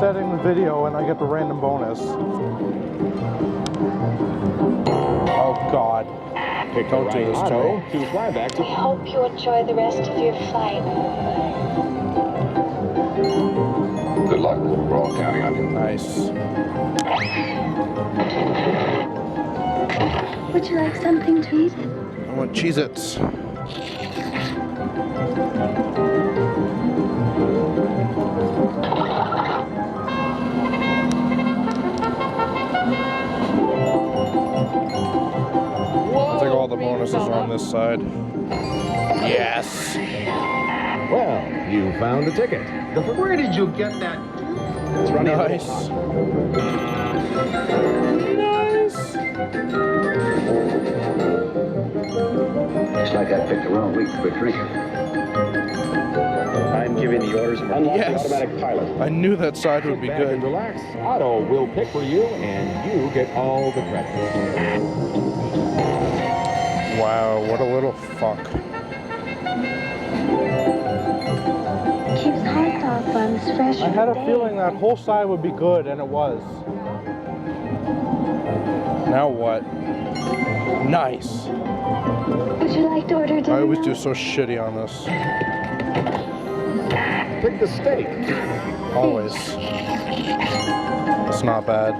resetting the video and I get the random bonus. Oh God. Pick Don't do this to me. To fly back to... I hope you enjoy the rest of your flight. Good luck. We're all counting on you. Nice. Would you like something to eat? I want Cheez-Its. I think all the bonuses are on this side. Yes. Well, you found a ticket. Where did you get that? It's running Nice. Nice. Looks like I picked the wrong week to quit drinking. I'm giving the orders. Unlock Yes. the automatic pilot. I knew that side would Sit be back and good. relax. Otto will pick for you, and you get all the credit. Wow, what a little fuck. Keeps hot dog buns fresh. I had a for days. feeling that whole side would be good, and it was. Now what? Nice. Would you like to order dinner? I always do so shitty on this. Pick the steak. Always. It's not bad.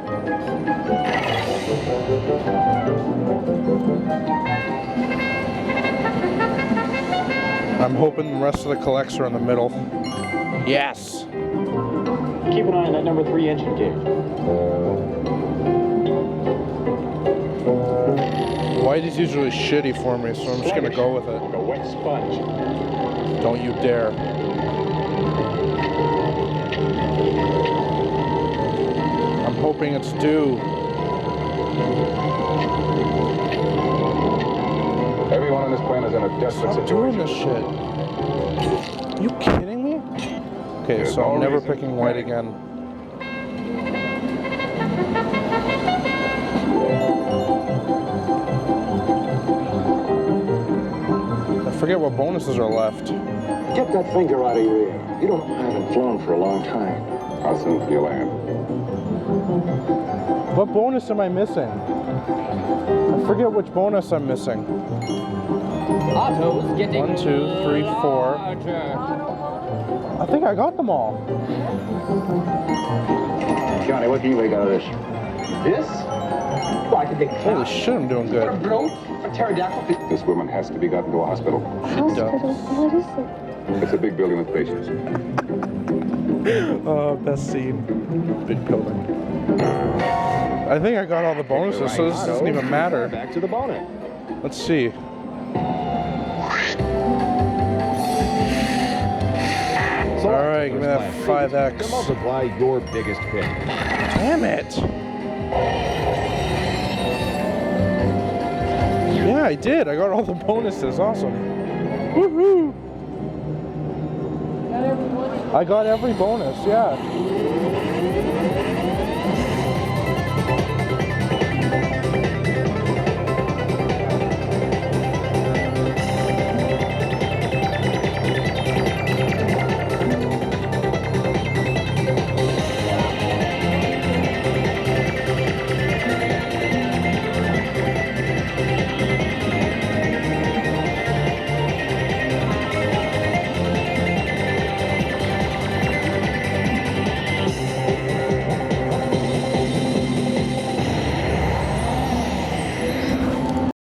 I'm hoping the rest of the collects are in the middle. Yes. Keep an eye on that number 3 engine gauge. White is usually shitty for me, so I'm just gonna go with it. Like a wet sponge. Don't you dare. I'm hoping it's due. Everyone on this plane is in a desperate Stop doing situation. this shit. You kidding me? Okay, There's so no I'm never reason picking to white panic. again. I forget what bonuses are left. Get that finger out of your ear. You don't haven't flown for a long time. How soon can you land? What bonus am I missing? I forget which bonus I'm missing. Otto's getting 1, 2, 3, 4. larger. I think I got them all. Johnny, what can you make out of this? This? Why did they Holy shit, I'm doing A good. brooch? A pterodactyl? This woman has to be gotten to a hospital. Hospital? What is it? It's a big building with patients. Best scene. Big building. I think I got all the bonuses, so this doesn't even matter. Back to the bonnet. Let's see. Alright, give me that To 5X. multiply your biggest pick. Damn it! Yeah, I did. I got all the bonuses. Awesome. Woohoo! I got every bonus, yeah.